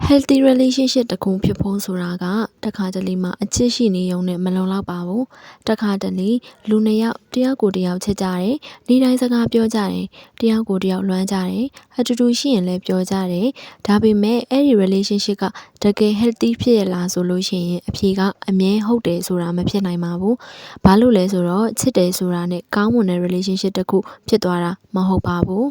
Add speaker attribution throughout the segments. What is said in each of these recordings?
Speaker 1: healthy relationship တခုဖြစ်ဖို့ဆိုတာကတခါတလေမှာအချစ်ရှိနေုံနဲ့မလုံလောက်ပါဘူးတခါတလေလူနှစ်ယောက်တယောက်ကိုတယောက်ချစ်ကြတယ်နေ့တိုင်းစကားပြောကြတယ်တယောက်ကိုတယောက်လွမ်းကြတယ်အတူတူရှိရင်လည်းပြောကြတယ်ဒါပေမဲ့အဲ့ဒီ relationship ကတကယ် healthy ဖြစ်ရလားဆိုလို့ရှိရင်အဖြေကအမြဲဟုတ်တယ်ဆိုတာမဖြစ်နိုင်ပါဘူးဘာလို့လဲဆိုတော့ချစ်တယ်ဆိုတာနဲ့ကောင်းမွန်တဲ့ relationship တခုဖြစ်သွားတာမဟုတ်ပါဘူး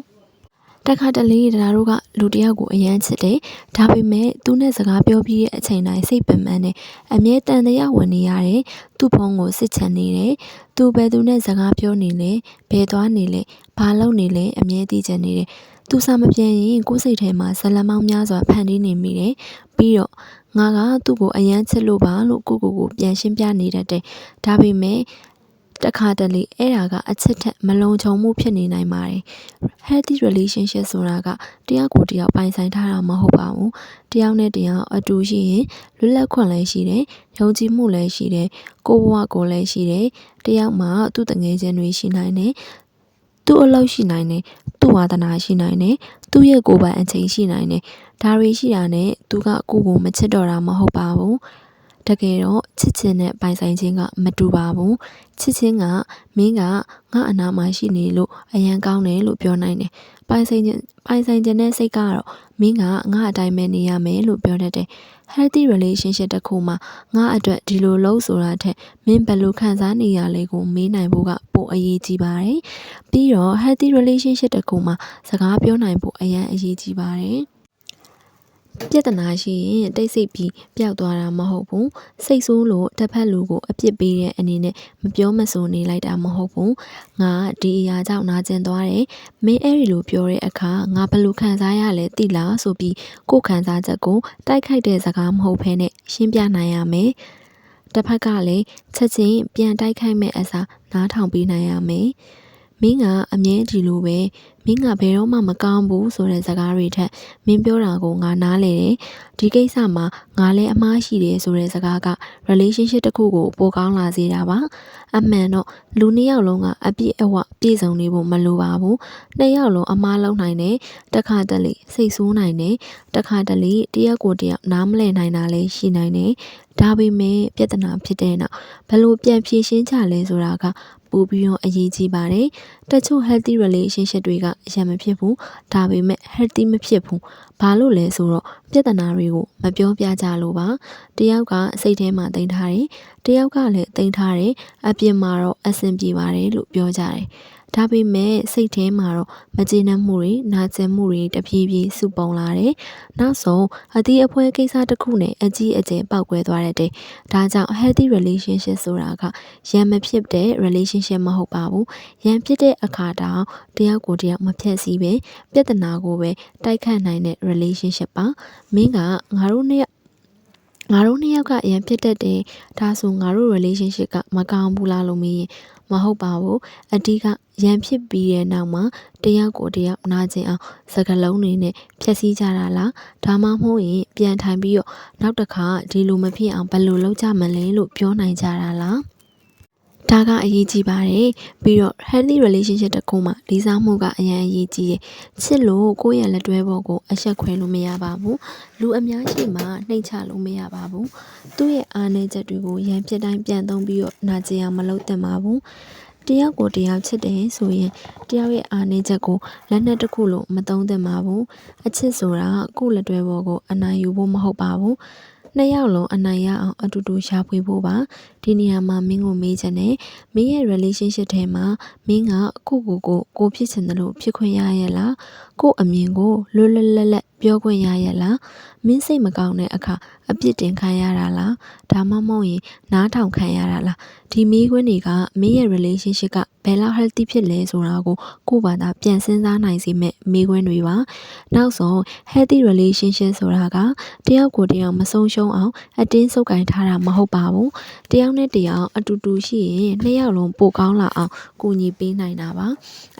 Speaker 1: တခါတလေဒါတို့ကလူတယောက်ကိုအယမ်းချစ်တယ်ဒါပေမဲ့သူနဲ့စကားပြောပြီးတဲ့အချိန်တိုင်းစိတ်ပင်ပန်းတယ်အမြဲတန်တရားဝင်နေရတယ်သူ့ဖုန်းကိုစစ်ချင်နေတယ်သူပဲသူနဲ့စကားပြောနေလဲဘယ်သွားနေလဲဘာလုပ်နေလဲအမြဲသိချင်နေတယ်သူစာမပြန်ရင်ကိုယ်စိတ်ထဲမှာဇလမောင်းများစွာဖန်တီးနေမိတယ်ပြီးတော့ငါကသူ့ကိုအယမ်းချစ်လို့ပါလို့ကိုပြန်ရှင်းပြနေတတ်တယ်ဒါပေမဲ့တခါတလေအဲ့ဒါကအချစ်ထက်မလုံခြုံမှုဖြစ်နေနိုင်ပါတယ် healthy relationship ဆိုတာကတယောက်ကိုတယောက်ပိုင်ဆိုင်ထားတာမဟုတ်ပါဘူးတယောက်နဲ့တယောက်အတူရှိရင်လွတ်လပ်ခွင့်လည်းရှိတယ်ယုံကြည်မှုလည်းရှိတယ်ကိုယ့်ဘဝကိုလည်းရှိတယ်တယောက်မှာသူ့တငယ်ချင်းတွေရှိနိုင်တယ်သူ့အလုပ်ရှိနိုင်တယ်သူ့ဝါသနာရှိနိုင်တယ်သူ့ရဲ့ကိုယ်ပိုင်အချိန်ရှိနိုင်တယ်ဒါတွေရှိတာနဲ့သူကကိုယ်ကိုမချစ်တော့တာမဟုတ်ပါဘူးတကယ်တော့ချစ်ခြင်းနဲ့ပိုင်ဆိုင်ခြင်းကမတူပါဘူးချစ်ခြင်းကမင်းကငါအနာမှာရှိနေလို့အရန်ကောင်းတယ်လို့ပြောနိုင်တယ်ပိုင်ဆိုင်ခြင်းနဲ့စိတ်ကတော့မင်းကငါအတိုင်းပဲနေရမယ်လို့ပြောတတ်တယ် healthy relationship တစ်ခုမှာငါအတွက်ဒီလိုလုပ်ဆိုတာထက်မင်းဘယ်လိုခံစားနေရလဲကိုမေးနိုင်ဖို့ကပိုအရေးကြီးပါတယ်ပြီးတော့ healthy relationship တစ်ခုမှာစကားပြောနိုင်ဖို့အရန်အရေးကြီးပါတယ်ပြဿနာရှိရင်တိတ်ဆိတ်ပြီးပျောက်သွားတာမဟုတ်ဘူးစိတ်ဆိုးလို့တစ်ဖက်လူကိုအပြစ်ပေးတဲ့အနေနဲ့မပြောမဆိုနေလိုက်တာမဟုတ်ဘူးငါဒီအရာကြောင့်နာကျင်သွားတယ်မင်းအဲ့ဒီလိုပြောတဲ့အခါငါဘယ်လိုခံစားရလဲသိလားဆိုပြီးကိုယ်ခံစားချက်ကိုတိုက်ခိုက်တဲ့စကားမဟုတ်ဘဲနဲ့ရှင်းပြနိုင်ရမယ်တစ်ဖက်ကလည်းချက်ချင်းပြန်တိုက်ခိုက်မဲ့အစားနားထောင်ပေးနိုင်ရမယ်မင်းကအမြဲဒီလိုပဲမင်းကဘယ်တော့မှမကောင်းဘူးဆိုတဲ့စကားတွေထက်မင်းပြောတာကိုငါနားလေတယ်ဒီကိစ္စမှာငါလည်းအမှားရှိတယ်ဆိုတဲ့စကားက relationship တစ်ခုကိုပိုကောင်းလာစေတာပါအမှန်တော့လူနှစ်ယောက်လုံးကအပြည့်အဝပြည့်စုံနေဖို့မလိုပါဘူးနှစ်ယောက်လုံးအမှားလုပ်နိုင်တယ်တခါတလေစိတ်ဆိုးနိုင်တယ်တခါတလေတယောက်ကိုတယောက်နားမလည်နိုင်တာလည်းရှိနိုင်တယ်ဒါပေမဲ့ပြဿနာဖြစ်တဲ့နောက်ဘယ်လိုပြန်ဖြေရှင်းကြလဲဆိုတာကပိုပြီးတော့အရေးကြီးပါတယ်တချို့ healthy relationship တွေကအရင်မဖြစ်ဘူးဒါပေမဲ့ healthy မဖြစ်ဘူးဘာလို့လဲဆိုတော့ပြဿနာတွေကိုမပြောပြကြလို့ပါတယောက်ကစိတ်ထဲမှာတင်ထားတယ်တယောက်ကလည်းတင်ထားတယ်အပြင်မှာတော့အဆင်ပြေပါတယ်လို့ပြောကြတယ်ဒါပေမဲ့စိတ်ထဲမှာတော့မကျေနပ်မှုတွေနာကျင်မှုတွေတဖြည်းဖြည်းစုပုံလာတယ်နောက်ဆုံးအသီးအဖွဲကိစ္စတစ်ခုနဲ့အကြီးအကျယ်ပေါက်ကွဲသွားတဲ့ဒါကြောင့် healthy relationship ဆိုတာကရန်မဖြစ်တဲ့ relationship မဟုတ်ပါဘူးရန်ဖြစ်တဲ့အခါတောင်တယောက်ကိုတယောက်မဖြတ်စည်းပဲပြဿနာကိုပဲတိုက်ခတ်နိုင်တဲ့ relationship ပါမင်းကငါတို့နှစ်ယောက်ကအရင်ဖြစ်တတ်တယ်ဒါဆိုငါတို့ relationship ကမကောင်းဘူးလားလို့မေးရင်မဟုတ်ပါဘူးအဓိကရန်ဖြစ်ပြီးတဲ့နောက်မှာတယောက်ကိုတယောက်နာကျင်အောင်စကားလုံးတွေနဲ့ဖြည့်ဆည်းကြတာလားဒါမှမဟုတ်ရင်ပြန်ထိုင်ပြီးတော့နောက်တစ်ခါဒီလိုမဖြစ်အောင်ဘယ်လိုလုပ်ကြမလဲလို့ပြောနိုင်ကြတာလားဒါကအရေးကြီးပါတယ်ပြီးတော့ healthy relationship တစ်ခုမှာလေးစားမှုကအရင်အရေးကြီးတယ်ချစ်လို့ကိုယ့်ရဲ့လက်တွဲပေါ်ကိုအဆက်ခွဲလို့မရပါဘူးလူအများရှိမှနှိမ်ချလို့မရပါဘူးသူ့ရဲ့အားနည်းချက်တွေကိုရန်ဖြစ်တိုင်းပြန်သုံးပြီးတော့နာကျင်အောင်မလုပ်သင့်ပါဘူးတယောက်ကိုတယောက်ချစ်တယ်ဆိုရင်တယောက်ရဲ့အားနည်းချက်ကိုလက်နက်တစ်ခုလို့မသုံးသင့်ပါဘူးအချစ်ဆိုတာကိုယ့်လက်တွဲပေါ်ကိုအနိုင်ယူဖို့မဟုတ်ပါဘူးနှစ်ယောက်လုံးအနိုင်ရအောင်အတူတူရှာဖွေဖို့ပါဒီနေရာမှာမင်းကိုမေးချင်တယ်မင်းရဲ့ relationship ထဲမှာမင်းကကိုဖြစ်ချင်တယ်လို့ဖြစ်ခွင့်ရရဲ့လားကိုအမြင်ကိုလွတ်လွတ်လပ်လပ်ပြောခွင့်ရရဲ့လားမင်းစိတ်မကောင်းတဲ့အခါအပြစ်တင်ခံရတာလားဒါမှမဟုတ်ရင်နားထောင်ခံရတာလားဒီမိခွန်းတွေကမင်းရဲ့ relationship ကဘယ်လောက် healthy ဖြစ်လဲဆိုတာကိုဘာသာပြန်စဉ်းစားနိုင်စေမဲ့မိခွန်းတွေပါနောက်ဆုံး healthy relationship ဆိုတာကတယောက်ကိုတယောက်မဆုံးရှုံးအောင်အတင်းဆုပ်ကင်ထားတာမဟုတ်ပါဘူးတယောက်နဲ့တယောက်အတူတူရှိရင်နှစ်ယောက်လုံးပိုကောင်းလာအောင်ကူညီပေးနိုင်တာပါ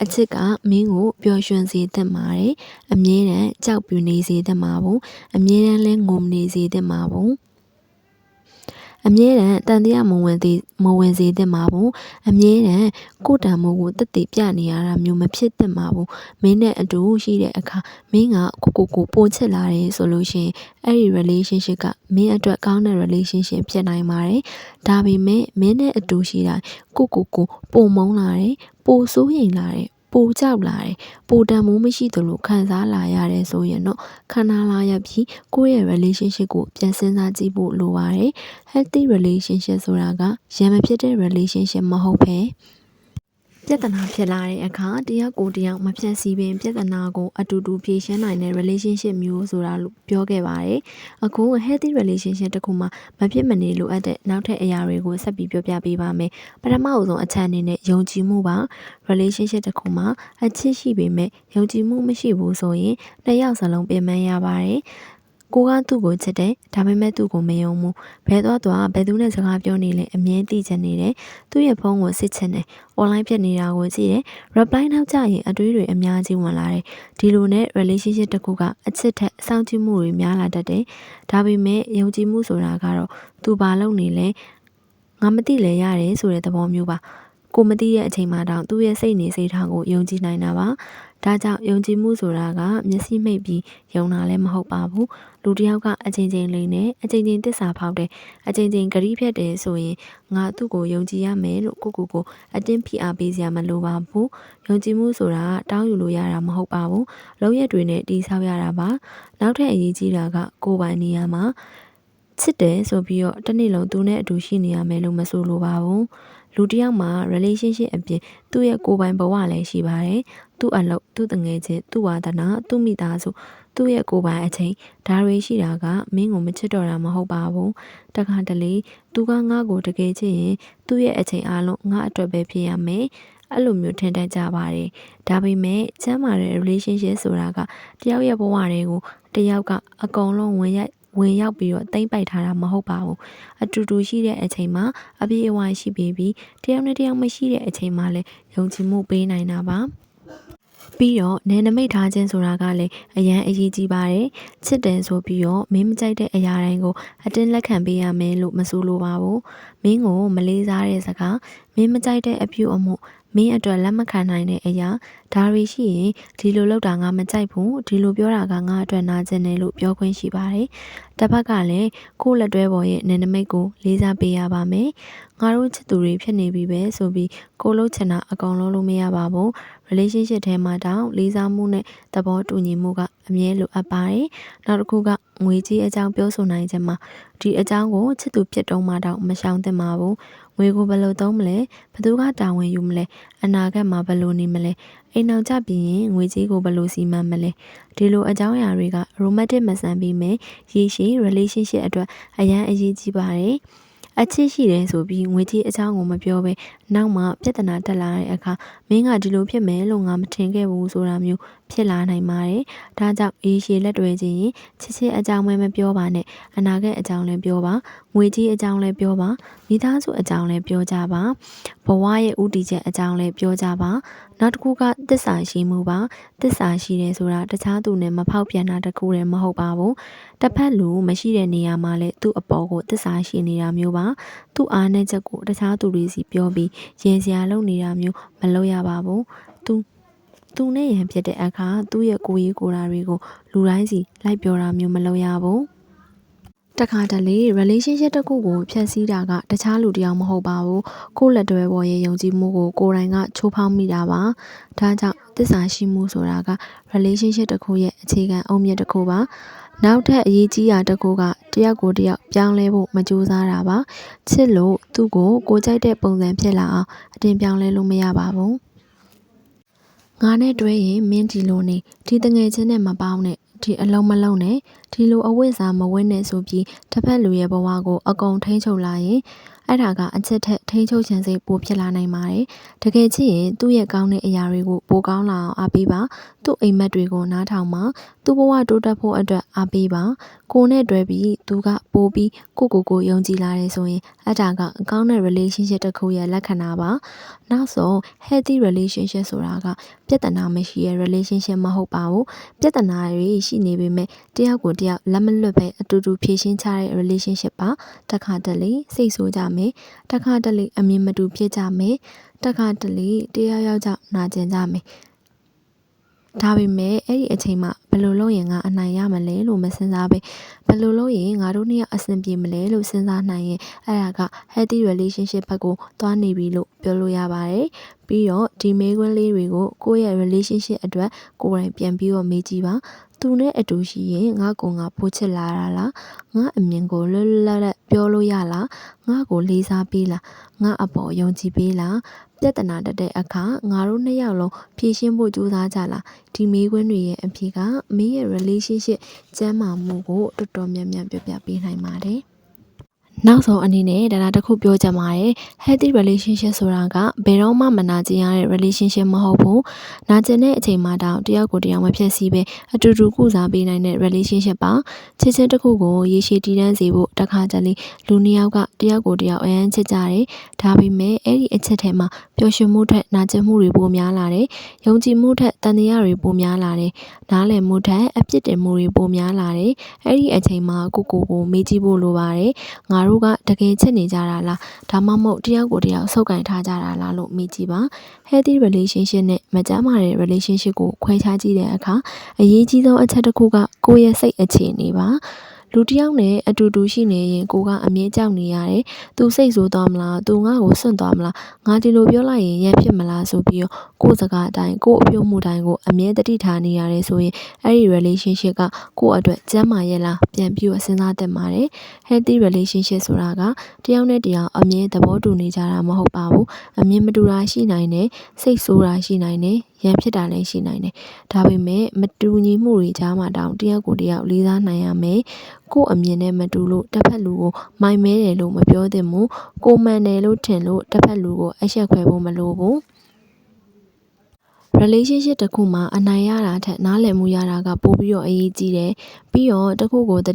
Speaker 1: အချစ်ကမင်းကိုပျော်ရွှင်စေတတ်ပါတယ်အမြဲတမ်းကြောက်ပြူနေစေတတ်မှာဘူးအမြဲတမ်းလဲငုံနေစေတတ်မှာဘူး အမြဲတမ်းတန်တရားမဝင်စေသင့်ပါဘူးအမြဲတမ်းကိုယ်တန်မိုးကိုတက်တည်ပြနေရတာမျိုးမဖြစ်သင့်ပါဘူးမင်းနဲ့အတူရှိတဲ့အခါမင်းကကိုပိုချစ်လာတယ်ဆိုလို့ရှိရင်အဲ့ဒီ relationship ကမင်းအတွက်ကောင်းတဲ့ relationship ဖြစ်နိုင်ပါတယ်ဒါပေမဲ့မင်းနဲ့အတူရှိတာကိုပိုမုန်းလာတယ်ပိုစိုးရိမ်လာတယ်ပိုကြောက်လာတယ်ပိုတန်မိုးမရှိသလိုခံစားလာရတယ်ဆိုရင်တော့ခန္ဓာလာရပြီးကိုယ့်ရဲ့ relationship ကိုပြန်စဉ်းစားကြည့်ဖို့လိုပါတယ် healthy relationship ဆိုတာကရံမဖြစ်တဲ့ relationship မဟုတ်ဘဲပြဿနာဖြစ်လာတဲ့အခါတယောက်ကိုတယောက်မဖြတ်စည်းပင်ပြဿနာကိုအတူတူဖြေရှင်းနိုင်တဲ့ relationship မျိုးဆိုတာလို့ပြောခဲ့ပါတယ်။အခု healthy relationship တစ်ခုမှာမဖြစ်မနေလိုအပ်တဲ့နောက်ထပ်အရာတွေကိုဆက်ပြီးပြောပြပေးပါမယ်။ပထမအဆုံးအချက်အနေနဲ့ယုံကြည်မှုပါ relationship တစ်ခုမှာအချစ်ရှိပေမဲ့ယုံကြည်မှုမရှိဘူးဆိုရင်နှစ်ယောက်စလုံးပြင်ပန်းရပါတယ်။ကိုကသူ့ကိုချစ်တယ်ဒါပေမဲ့သူ့ကိုမယုံဘူးဘယ်တော့ဘယ်သူနဲ့စကားပြောနေလဲအမြင်သိချင်နေတယ်သူ့ရဲ့ဖုန်းကိုစစ်ချင်တယ် online ဖြစ်နေတာကိုကြည့်တယ် reply နောက်ကျရင်အတွေးတွေအများကြီးဝင်လာတယ်ဒီလိုနဲ့ relationship တစ်ခုကအချစ်ထက်စောင့်ကြည့်မှုတွေများလာတတ်တယ်ဒါပေမဲ့ယုံကြည်မှုဆိုတာကတော့သူဘာလုပ်နေလဲငါမသိလဲရတယ်ဆိုတဲ့သဘောမျိုးပါကိုမသိတဲ့အချိန်မှတောင်သူ့ရဲ့စိတ်နေစိတ်ထားကိုယုံကြည်နိုင်တာပါဒါကြောင့်ယုံကြည်မှုဆိုတာကမျက်စိမှိတ်ပြီးယုံတာလည်းမဟုတ်ပါဘူးလူတစ်ယောက်ကအချိန်ချင်းလိမ့်နေအချိန်ချင်းသစ္စာဖောက်တယ်အချိန်ချင်းဂရိဖြတ်တယ်ဆိုရင်ငါသူ့ကိုယုံကြည်ရမယ်လို့ကိုအတင်းဖိအားပေးစရာမလိုပါဘူးယုံကြည်မှုဆိုတာတောင်းယူလို့ရတာမဟုတ်ပါဘူးလုံးရက်တွေနဲ့တည်ဆောက်ရတာပါနောက်ထပ်အရေးကြီးတာကကိုယ်ပိုင်နေရာမှာချစ်တယ်ဆိုပြီးတော့တစ်နေ့လုံးသူနဲ့အတူရှိနေရမယ်လို့မဆိုလိုပါဘူးလူတစ်ယောက်မှာ relationship အပြင်သူ့ရဲ့ကိုယ်ပိုင်ဘဝလည်းရှိပါတယ်သူ့အလုပ်သူ့တငယ်ချင်းသူ့ဝါသနာသူ့မိသားစုသူ့ရဲ့ကိုယ်ပိုင်အချိန်ဒါတွေရှိတာကမင်းကိုမချစ်တော့တာမဟုတ်ပါဘူးတခါတလေသူကငါ့ကိုတကယ်ချစ်ရင်သူ့ရဲ့အချိန်အားလုံးငါအတွက်ပဲဖြစ်ရမယ်အဲ့လိုမျိုးထင်တတ်ကြပါတယ်ဒါပေမဲ့ချမ်းသာတဲ့ relationship ဆိုတာကတယောက်ရဲ့ဘဝတွေကိုတယောက်ကအကုန်လုံးဝင်ရောက်ပြီးတော့တိမ့်ပိုက်ထားတာမဟုတ်ပါဘူးအတူတူရှိတဲ့အချိန်မှာအပြည့်အဝရှိပြီးတယောက်နဲ့တယောက်မရှိတဲ့အချိန်မှာလည်းယုံကြည်မှုပေးနိုင်တာပါပြီးတော့နယ်နမိတ်ထားခြင်းဆိုတာကလည်းအရန်အရေးကြီးပါတယ်ချစ်တယ်ဆိုပြီးတော့မင်းမကြိုက်တဲ့အရာတိုင်းကိုအတင်းလက်ခံပေးရမယ်လို့မဆိုလိုပါဘူးမင်းကိုမလေးစားတဲ့စကားမင်းမကြိုက်တဲ့အပြုအမူမင်းအတွက်လက်မခံနိုင်တဲ့အရာဒါတွေရှိရင်ဒီလိုလုပ်တာငါမကြိုက်ဘူးဒီလိုပြောတာကငါအတွက်နာကျင်တယ်လို့ပြောခွင့်ရှိပါတယ်တစ်ဖက်ကလည်းကိုယ့်လက်တွဲပေါ်ရဲ့နယ်နမိတ်ကိုလေးစားပေးရပါမယ်ငါတို့ချစ်သူတွေဖြစ်နေပြီပဲဆိုပြီးကိုလှုပ်ချင်တာအကောင်လုံးလို့မရပါဘူး relationship ထဲမှာတောင်လေးစားမှုနဲ့သဘောတူညီမှုကအမြဲလိုအပ်ပါတယ်နောက်တစ်ခုကငွေကြေးအကြောင်းပြောဆိုနိုင်ခြင်းမှာဒီအကြောင်းကိုချစ်သူဖြစ်တုံးမှတောင်မရှောင်သင့်ပါဘူးငွေကိုဘယ်လိုသုံးမလဲဘယ်သူကတာဝန်ယူမလဲအနာဂတ်မှာဘယ်လိုနေမလဲအိမ်အောင်ကြပြီးရင်ငွေကြေးကိုဘယ်လိုစီမံမလဲဒီလိုအကြောင်းအရာတွေက romantic မဆန်ပြီးမယ်ရေရှည် relationship အတွက်အရန်အရေးကြီးပါတယ်အချစ်ရှိတယ်ဆိုပြီးငွေကြေးအကြောင်းကိုမပြောဘဲနောက်မှပြဿနာတက်လာတဲ့အခါမင်းကဒီလိုဖြစ်မယ်လို့ငါမထင်ခဲ့ဘူးဆိုတာမျိုးဖြစ်လာနိုင်ပါတယ်။ဒါကြောင့်အေးရှည်လက်တွေ့ချင်းရင်ချစ်အကြောင်းပဲမပြောပါနဲ့အနာဂတ်အကြောင်းလည်းပြောပါငွေကြေးအကြောင်းလည်းပြောပါမိသားစုအကြောင်းလည်းပြောကြပါဘဝရဲ့ဥတီချက်အကြောင်းလည်းပြောကြပါနောက်တစ်ခုကသစ္စာရှိမှုပါသစ္စာရှိတယ်ဆိုတာတခြားသူနဲ့မဖောက်ပြန်တာတခုတည်းမဟုတ်ပါဘူးတစ်ဖက်လူမရှိတဲ့နေရာမှာလည်းသူ့အပေါ်ကိုသစ္စာရှိနေတာမျိုးပါသူ့အားနည်းချက်ကိုတခြားသူတွေစီပြောပြီးရင်စရာလုပ်နေတာမျိုးမလုပ်ရပါဘူးသူနဲ့ရန်ဖြစ်တဲ့အခါသူ့ရဲ့ကိုယ်ရေးကိုယ်တာတွေကိုလူတိုင်းစီလိုက်ပြောတာမျိုးမလုပ်ရဘူးတခါတလေ relationship တစ်ခုကိုဖျက်ဆီးတာကတခြားလူတစ်ယောက်မဟုတ်ပါဘူးကိုယ့်လက်တွဲပေါ်ရဲ့ယုံကြည်မှုကိုကိုယ်တိုင်ကချိုးဖောက်မိတာပါဒါကြောင့်သစ္စာရှိမှုဆိုတာက relationship တစ်ခုရဲ့အခြေခံအုတ်မြစ်တစ်ခုပါနောက်ထပ်အရေးကြီးတာတစ်ခုကတယောက်ကိုတယောက်ပြောင်းလဲဖို့မကြိုးစားတာပါချစ်လို့သူ့ကိုကြိုက်တဲ့ပုံစံဖြစ်လာအောင်အတင်းပြောင်းလဲလို့မရပါဘူးငါနဲ့တွဲရင်မင်းဒီလိုနေဒီတငယ်ချင်းနဲ့မပေါင်းနဲ့ဒီအလုံးမလုံးနဲ့ဒီလိုအဝိဇ္ဇာမဝဲနဲ့ဆိုပြီးတစ်ဖက်လူရဲ့ဘဝကိုအကုန်ထိန်းချုပ်လာရင်အဲ့ဒါကအချစ်ထက်ထိန်းချုပ်ခြင်းစိတ်ပိုဖြစ်လာနိုင်ပါတယ်တကယ်ချစ်ရင်သူ့ရဲ့ကောင်းတဲ့အရာတွေကိုပိုကောင်းလာအောင်အားပေးပါသူ့အိမ်မက်တွေကိုနားထောင်ပါသူ့ဘဝတိုးတက်ဖို့အတွက်အားပေးပါကိုနဲ့တွဲပြီးသူကပိုပြီးကိုယုံကြည်လာတယ်ဆိုရင်အဲ့ဒါကအကောင်းတဲ့ relationship တစ်ခုရဲ့လက္ခဏာပါနောက်ဆုံး healthy relationship ဆိုတာကပြဿနာမရှိရဲ့ relationship မဟုတ်ပါဘူးပြဿနာတွေရှိနေပေမဲ့တယောက်ကို တစ်ယောက်လက်မလွတ်ပဲအတူတူဖြည့်ရှင်းချတဲ့ relationship ပါတစ်ခါတလေစိတ်ဆိုးကြမယ်တစ်ခါတလေအမြင်မတူဖြစ်ကြမယ်တစ်ခါတလေတရားရောက်ကြောင့်နာကျင်ကြမယ်ဒါပေမဲ့အဲ့ဒီအချိန်မှာဘယ်လိုလုပ်ရင်ငါအနိုင်ရမလဲလို့မစဉ်းစားပဲဘယ်လိုလုပ်ရင်ငါတို့နှစ်ယောက်အဆင်ပြေမလဲလို့စဉ်းစားနိုင်ရင်အဲ့ဒါက healthy relationship ဘက်ကိုသွားနေပြီလို့ပြောလို့ရပါတယ်ပြီးတော့ဒီမေးခွန်းလေးတွေကိုကိုယ့်ရဲ့ relationship အတွက်ကိုယ်တိုင်ပြန်ပြီးတော့မေးကြည့်ပါသူနဲ့အတူရှိရင်ငါ့ကိုငါပိုချစ်လာတာလားငါအမြင်ကိုလွတ်လွတ်လပ်လပ်ပြောလို့ရလားငါ့ကိုလေးစားပေးလားငါအပေါ်ယုံကြည်ပေးလားပြဿနာတက်တဲ့အခါငါတို့နှစ်ယောက်လုံးဖြေရှင်းဖို့ကြိုးစားကြလားဒီမေးခွန်းတွေရဲ့အဖြေကမင်းရဲ့ relationship ကျန်းမာမှုကိုတော်တော်များများပြောပြပေးနိုင်ပါတယ်နောက်ဆုံးအနေနဲ့ဒါတစ်ခုပြောချင်ပါတယ် healthy relationship ဆိုတာကဘယ်တော့မှမနာကျင်ရတဲ့ relationship မဟုတ်ဘူးနာကျင်တဲ့အချိန်မှတောင်တယောက်ကိုတယောက်မဖြစ်စီပဲအတူတူကုစားပေးနိုင်တဲ့ relationship ပါချစ်ချင်းတစ်ခုကိုရေရှည်တည်တံ့စေဖို့တစ်ခါတလေလူနှစ်ယောက်ကတယောက်ကိုတယောက်အယမ်းချစ်ကြတယ်ဒါပေမဲ့အဲ့ဒီအချစ်ထဲမှာပျော်ရွှင်မှုထက်နာကျင်မှုတွေပိုများလာတယ်ယုံကြည်မှုထက်တန်တရားတွေပိုများလာတယ်နားလည်မှုထက်အပြစ်တင်မှုတွေပိုများလာတယ်အဲ့ဒီအချိန်မှာကိုမေးကြည့်ဖို့လိုပါတယ်ငါတို့ကတကယ်ချစ်နေကြတာလားဒါမှမဟုတ်တယောက်ကိုတယောက်ဆုပ်ကင်ထားကြတာလားလို့မေးကြည့်ပါ healthy relationship နဲ့မကျန်းမာတဲ့ relationship ကိုခွဲခြားကြည့်တဲ့အခါအရေးကြီးဆုံးအချက်တစ်ခုကကိုယ့်ရဲ့စိတ်အခြေအနေပါလူတစ်ယောက်နဲ့အတူတူရှိနေရင်ကိုကအမြဲကြောက်နေရတယ်။သူစိတ်ဆိုးသွားမလား။သူငါ့ကိုစွန့်သွားမလား။ငါဒီလိုပြောလိုက်ရင်ရန်ဖြစ်မလားဆိုပြီးတော့ကိုယ့်စကားအတိုင်းကိုယ့်အပြုံးမှုတိုင်းကိုအမြဲတတိထားနေရတယ်ဆိုရင်အဲ့ဒီ relationship ကကိုယ့်အတွက်ကျန်းမာရဲ့လားပြန်ပြီးတော့စဉ်းစားသင့်ပါတယ်။ healthy relationship ဆိုတာကတယောက်နဲ့တယောက်အမြဲသဘောတူနေကြတာမဟုတ်ပါဘူး။အမြင်မတူတာရှိနိုင်တယ်။စိတ်ဆိုးတာရှိနိုင်တယ်။ရန်ဖြစ်တာလည်းရှိနိုင်တယ်။ဒါပေမဲ့မတူညီမှုတွေကြားမှာတောင်တယောက်ကိုတယောက်လေးစားနိုင်ရမယ်။ကို့အမြင်နဲ့မတူလို့တစ်ဖက်လူကိုမိုင်မဲတယ်လို့မပြောသင့်ဘူးကိုမှန်တယ်လို့ထင်လို့တစ်ဖက်လူကိုအဆက်ခွဲဖို့မလိုဘူး relationship တစ်ခုမှာအနိုင်ရတာထက်နားလည်မှုရတာကပိုပြီးတော့အရေးကြီးတယ်ပြီးတော့တစ်ခုကိုသ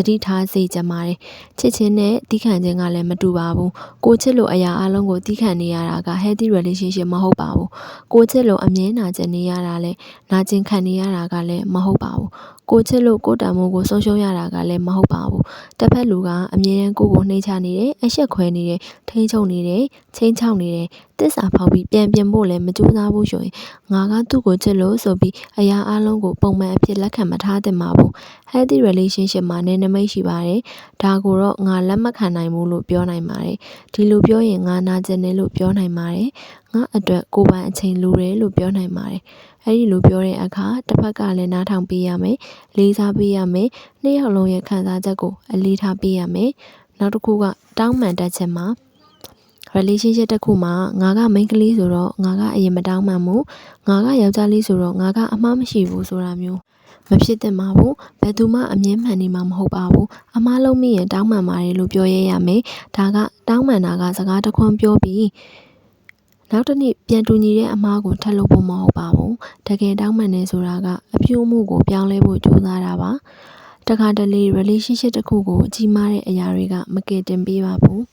Speaker 1: တိထားစေချင်ပါတယ်ချစ်ချင်းနဲ့တီးခံခြင်းကလည်းမတူပါဘူးကိုချစ်လို့အရာအလုံးကိုတီးခံနေရတာက healthy relationship မဟုတ်ပါဘူးကိုချစ်လို့အမြဲနာကျင်နေရတာလည်းနာကျင်ခံနေရတာကလည်းမဟုတ်ပါဘူးကိုချစ်လို့ကိုတံမိုးကိုဆုံးရှုံးရတာကလည်းမဟုတ်ပါဘူးတစ်ဖက်လူကအမြဲတမ်းကိုနှိမ့်ချနေတယ်အဆက်ခွဲနေတယ်ထိန်းချုပ်နေတယ်ချင်းချောက်နေတယ်တစ္ဆာဖောက်ပြီးပြန်ပြင်ဖို့လည်းမကြိုးစားဘူးဆိုရင်ငါကသူ့ကိုချစ်လို့ဆိုပြီးအရာအလုံးကိုပုံမှန်အဖြစ်လက်ခံမထားသင့်ပါဘူး healthy relationship မှာနယ်နိမိတ်ရှိပါတယ်ဒါကိုတော့ငါလက်မခံနိုင်ဘူးလို့ပြောနိုင်ပါတယ်ဒီလိုပြောရင်ငါနာကျင်တယ်လို့ပြောနိုင်ပါတယ်ငါအတွက်ကိုယ်ပိုင်အချိန်လိုတယ်လို့ပြောနိုင်ပါတယ်အဲ့ဒီလိုပြောတဲ့အခါတစ်ဖက်ကလည်းနားထောင်ပေးရမယ်လေးစားပေးရမယ်နှစ်ယောက်လုံးရဲ့ခံစားချက်ကိုအလေးထားပေးရမယ်နောက်တစ်ခုကတောင်းပန်တတ်ချက်မှာ relationship တစ်ခုမှာငါကမိန်းကလေးဆိုတော့ငါကအရင်မတောင်းပန်ဘူးငါကယောက်ျားလေးဆိုတော့ငါကအမှားမရှိဘူးဆိုတာမျိုးမဖြစ်သင့်ပါဘူးဘယ်သူမှအမြဲမှန်နေမှာမဟုတ်ပါဘူးအမှားလုံးမိရင်တောင်းပန်ပါတယ်လို့ပြောရရမယ်ဒါကတောင်းပန်တာကစကားတစ်ခွန်းပြောပြီးနောက်တစ်နေ့ပြန်တူညီတဲ့အမှားကိုထပ်လုပ်ဖို့မဟုတ်ပါဘူးတကယ်တောင်းပန်နေဆိုတာကအပြုအမူကိုပြောင်းလဲဖို့ကြိုးစားတာပါတခါတလေ relationship တစ်ခုကိုကြီးမားတဲ့အရာတွေကမကယ်တင်ပေးပါဘူး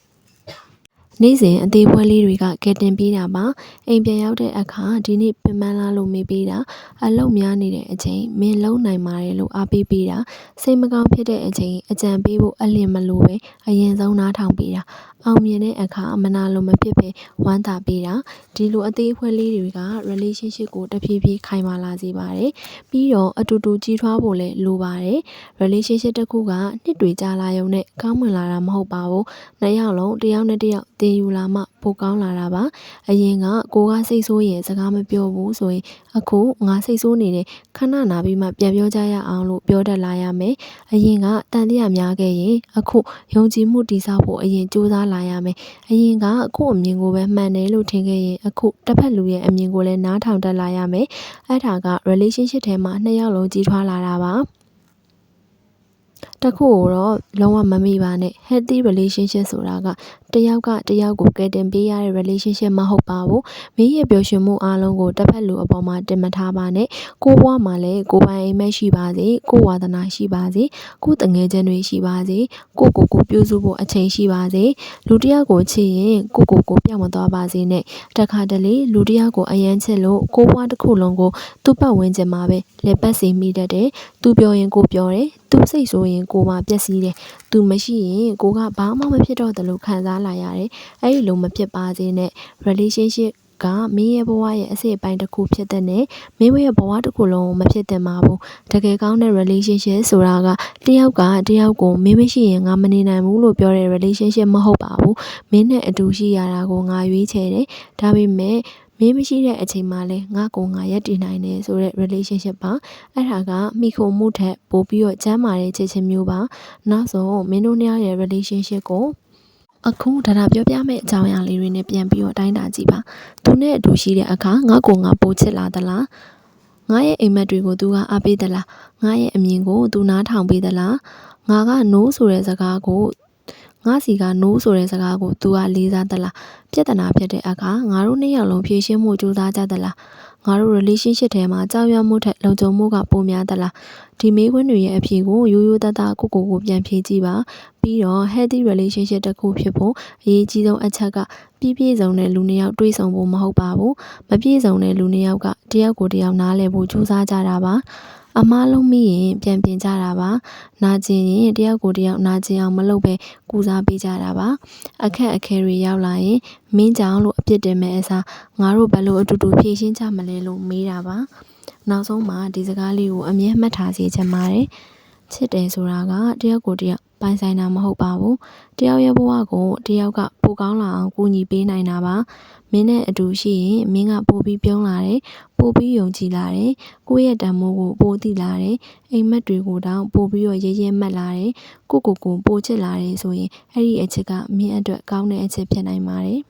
Speaker 1: နေ့စဉ်အသေးပွဲလေးတွေကကဲတင်ပေးတာပါအိမ်ပြန်ရောက်တဲ့အခါဒီနေ့ပင်ပန်းလာလို့မေးပေးတာအလုပ်များနေတဲ့အချိန်မင်းလုံနိုင်ပါတယ်လို့အားပေးပေးတာစိတ်မကောင်းဖြစ်တဲ့အချိန်အကြံပေးဖို့အလင်းမလိုပဲအရင်ဆုံးနားထောင်ပေးတာအောင်မြင်တဲ့အခါမနာလိုမဖြစ်ပဲဝမ်းသာပေးတာဒီလိုအသေးအဖွဲလေးတွေက relationship ကိုတဖြည်းဖြည်းခိုင်မာလာစေပါတယ်ပြီးတော့အတူတူကြီးထွားဖို့လည်းလိုပါတယ် relationship တစ်ခုကနှစ်တွေကြာလာရုံနဲ့ကောင်းမွန်လာတာမဟုတ်ပါဘူးနှစ်ယောက်လုံးတစ်ယောက်နဲ့တစ်ယောက်တင်ယူလာမှပိုကောင်းလာတာပါအရင်ကကိုကစိတ်ဆိုးရင်စကားမပြောဘူးဆိုရင်အခုငါစိတ်ဆိုးနေတယ်ခဏနာပြီးမှပြန်ပြောကြရအောင်လို့ပြောတတ်လာရမယ်အရင်ကတန်တရားများခဲ့ရင်အခုယုံကြည်မှုတည်ဆောက်ဖို့အရင်ကြိုးစားလာရမယ်အရင်ကကို့အမြင်ကိုပဲမှန်တယ်လို့ထင်ခဲ့ရင်အခုတစ်ဖက်လူရဲ့အမြင်ကိုလည်းနားထောင်တတ်လာရမယ်အဲ့ဒါက relationship ထဲမှာနှစ်ယောက်လုံးကြီးထွားလာတာပါတခုကိုတော့လုံးဝမမိပါနဲ့ healthy relationship ဆိုတာက တယောက်ကတယောက်ကိုကယ်တင်ပေးရတဲ့ relationship မဟုတ်ပါဘူးမင်းရဲ့ပျော်ရွှင်မှုအားလုံးကိုတစ်ဖက်လူအပေါ်မှာတင်မထားပါနဲ့ကိုဘွားမှာလည်းကိုပိုင်အိမ်မက်ရှိပါစေကိုဝါသနာရှိပါစေကိုတငယ်ချင်းတွေရှိပါစေကိုပြုစုဖို့အချိန်ရှိပါစေလူတစ်ယောက်ကိုချစ်ရင်ကိုပြောင်းမသွားပါစေနဲ့တခါတလေလူတစ်ယောက်ကိုအယမ်းချစ်လို့ကိုဘွားတစ်ခုလုံးကိုသူ့ပတ်ဝန်းကျင်မှာပဲလက်ပတ်စီမိတတ်တယ်သူပြောရင်ကိုပြောတယ်သူစိတ်ဆိုရင်ကိုမှပျက်စီးတယ်သူမရှိရင်ကိုကဘာမှမဖြစ်တော့တယ်လို့ခံစားလာရတယ်အဲ့ဒီလိုမဖြစ်ပါစေနဲ့ relationship ကမင်းရဲ့ဘဝရဲ့အစိတ်အပိုင်းတစ်ခုဖြစ်တဲ့နဲ့မင်းရဲ့ဘဝတစ်ခုလုံးမဖြစ်တင်ပါဘူးတကယ်ကောင်းတဲ့ relationship ဆိုတာကတယောက်ကတယောက်ကိုမင်းမရှိရင်ငါမနေနိုင်ဘူးလို့ပြောတဲ့ relationship မဟုတ်ပါဘူးမင်းနဲ့အတူရှိရတာကိုငါရွေးချယ်တယ်ဒါပေမဲ့မင်းမရှိတဲ့အချိန်မှာလဲငါကိုငါရက်တည်နိုင်တယ်ဆိုတဲ့ relationship ပါအဲ့ဒါကမိခိုမှုထက်ပိုပြီးတော့ကျန်းမာတဲ့ချစ်ချင်းမျိုးပါနောက်ဆုံးမင်းတို့နှစ်ယောက်ရဲ့ relationship ကိုအခုဒါပြောပြမယ့်အကြောင်းအရာလေးတွေနဲ့ပြန်ပြီးတော့တိုင်းတာကြည့်ပါသူနဲ့အတူရှိတဲ့အခါငါကိုငါပိုချစ်လာသလားငါရဲ့အိမ်မက်တွေကိုသူကအားပေးသလားငါရဲ့အမြင်ကိုသူနားထောင်ပေးသလားငါက no ဆိုတဲ့စကားကိုငါစီက no ဆိုတဲ့စကားကိုသူကလေးစားသလားပြဿနာဖြစ်တဲ့အခါငါတို့နှစ်ယောက်လုံးဖြေရှင်းမှုကြိုးစားကြသလားငါတို့ relationship ထဲမှာကြောက်ရွံ့မှုထက်လုံခြုံမှုကပိုများသလားဒီမေးခွန်းတွေရဲ့အဖြေကိုရိုးရိုးသားသားကိုပြန်ဖြေကြည့်ပါပြီးတော့ healthy relationship တစ်ခုဖြစ်ဖို့အရေးကြီးဆုံးအချက်ကပြည့်စုံတဲ့လူနှစ်ယောက်တွေ့ဆုံဖို့မဟုတ်ပါဘူးမပြည့်စုံတဲ့လူနှစ်ယောက်ကတယောက်ကိုတယောက်နားလည်ဖို့ကြိုးစားကြတာပါအမားလုံးမိရင်ပြန်ပြင်ကြတာပါနာကျင်ရင်တယောက်ကိုတယောက်နာကျင်အောင်မလုပ်ပဲကူစားပေးကြတာပါအခက်အခဲတွေရောက်လာရင်မင်းကြောင့်လို့အပြစ်တင်မဲ့အစားငါတို့ဘယ်လိုအတူတူဖြေရှင်းကြမလဲလို့မေးတာပါနောက်ဆုံးမှာဒီစကားလေးကိုအမြဲမှတ်ထားစေချင်ပါတယ်ချစ်တယ်ဆိုတာကတယောက်ကိုတယောက်ပိုင်ဆိုင်တာမဟုတ်ပါဘူးတယောက်ရဲ့ဘဝကိုတယောက်ကပိုကောင်းလာအောင်ကူညီပေးနိုင်တာပါမင်းနဲ့အတူရှိရင်မင်းကပိုပြီးပြုံးလာတယ်ပိုပြီးယုံကြည်လာတယ်ကိုယ့်ရဲ့တန်ဖိုးကိုပိုသိလာတယ်အိမ်မက်တွေကိုတောင်ပိုပြီးတော့ရဲမှတ်လာတယ်ကိုပိုချစ်လာတယ်ဆိုရင်အဲ့ဒီအချက်ကမင်းအတွက်ကောင်းတဲ့အချက်ဖြစ်နိုင်ပါတယ်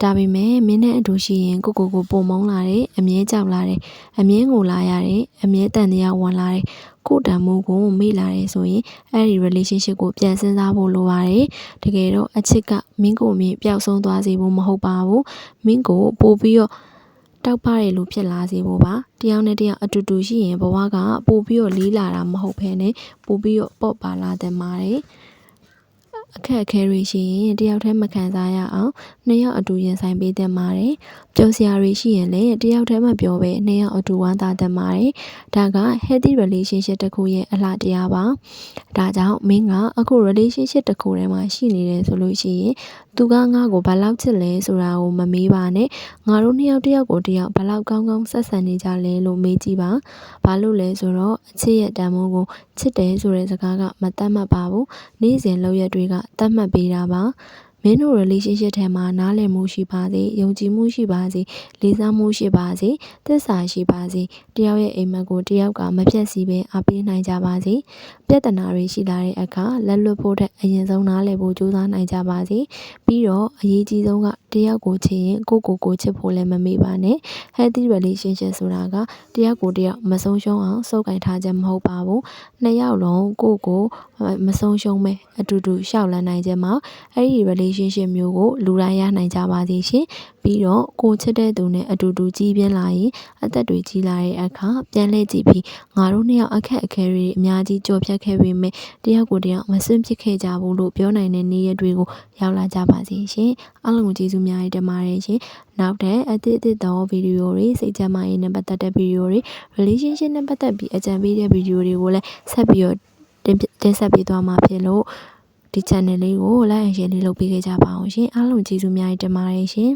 Speaker 1: ဒါပေမဲ့မင်းနဲ့အတူရှိရင်ကိုပုံမုန်းလာတယ်အမြဲကြောက်လာတယ်အမြဲငိုလာရတယ်အမြဲတန်တရားဝင်လာတယ်ကိုတန်မိုးကိုမေ့လာတယ်ဆိုရင်အဲ့ဒီ relationship ကိုပြန်စဉ်းစားဖို့လိုပါတယ်တကယ်တော့အချစ်ကမင်းကိုပျောက်ဆုံးသွားစေဖို့မဟုတ်ပါဘူးမင်းကိုပို့ပြီးတော့တောက်ပရလို့ဖြစ်လာစေဖို့ပါတယောက်နဲ့တယောက်အတူတူရှိရင်ဘဝကပို့ပြီးတော့လေးလာတာမဟုတ်ဘဲနဲ့ပို့ပြီးတော့ပေါ့ပါလာတဲ့ပါတယ်အခက်အခဲတွေရှိရင်တယောက်တည်းမခံစားရအောင်နှစ်ယောက်အတူရင်ဆိုင်ပေးသင့်ပါတယ်။ပြောစရာတွေရှိရင်လည်းတယောက်တည်းမပြောဘဲနှစ်ယောက်အတူဝမ်းသာသင့်ပါတယ်။ဒါက healthy relationship တစ်ခုရဲ့အလှတရားပါ။ဒါကြောင့်မင်းကအခု relationship တစ်ခုထဲမှာရှိနေတယ်ဆိုလို့ရှိရင်သူကငါ့ကိုဘာလောက်ချစ်လဲဆိုတာကိုမမေးပါနဲ့။ငါတို့နှစ်ယောက်တယောက်ကိုတယောက်ဘာလောက်ကောင်းကောင်းဆက်ဆံနေကြလဲလို့မေးကြည့်ပါ။ဘာလို့လဲဆိုတော့အချစ်ရဲ့တန်ဖိုးကိုချစ်တယ်ဆိုတဲ့စကားကမတတ်မှတ်ပါဘူး။နေ့စဉ်လုပ်ရက်တွေကတတ်မှတ်ပေးတာပါမင်းတို့ relationship ထဲမှာနားလည်မှုရှိပါစေယုံကြည်မှုရှိပါစေလေးစားမှုရှိပါစေသစ္စာရှိပါစေတယောက်ရဲ့အိမ်မက်ကိုတယောက်ကမပြတ်စီပဲအားပေးနိုင်ကြပါစေပြဿနာတွေရှိလာတဲ့အခါလက်လွတ်ဖို့တဲ့အရင်ဆုံးနားလည်ဖို့ကြိုးစားနိုင်ကြပါစေပြီးတော့အရေးကြီးဆုံးကတယောက်ကိုချစ်ရင်ကိုချစ်ဖို့လည်းမမေ့ပါနဲ့ healthy relationship ဆိုတာကတယောက်ကိုတယောက်မဆုံးရှုံးအောင်စုပ်ကိုင်ထားခြင်းမဟုတ်ပါဘူးနှစ်ယောက်လုံးကိုမဆုံးရှုံးပဲအတူတူရှောက်လန်းနိုင်ခြင်းမှာအဲ့ဒီ relationship မျိုးကိုလူတိုင်းရနိုင်ကြပါစေရှင်ပြီးတော့ကိုချစ်တဲ့သူနဲ့အတူတူကြီးပြင်းလာရင်အသက်တွေကြီးလာတဲ့အခါပြန်လှည့်ကြည့်ပြီးငါတို့နှစ်ယောက်အခက်အခဲတွေအများကြီးကြော်ဖြတ်ခဲ့ပေမဲ့တယောက်ကိုတယောက်မစွန့်ပစ်ခဲ့ကြဘူးလို့ပြောနိုင်တဲ့နေ့ရက်တွေကိုရောက်လာကြပါစေရှင်အားလုံးကိုကျေးဇူးများတင်ပါတယ်ရှင်နောက်တဲ့အသစ်သောဗီဒီယိုတွေစိတ်ချမ်းသာရေးနဲ့ပတ်သက်တဲ့ဗီဒီယိုတွေ relationship နဲ့ပတ်သက်ပြီးအကြံပေးတဲ့ဗီဒီယိုတွေကိုလည်းဆက်ပြီးတော့တင်ဆက်ပေးသွားမှာဖြစ်လို့ဒီ channel လေးကို like and share လေးလုပ်ပေးခဲ့ကြပါအောင်ရှင်အားလုံးကျေးဇူးများတင်ပါတယ်ရှင်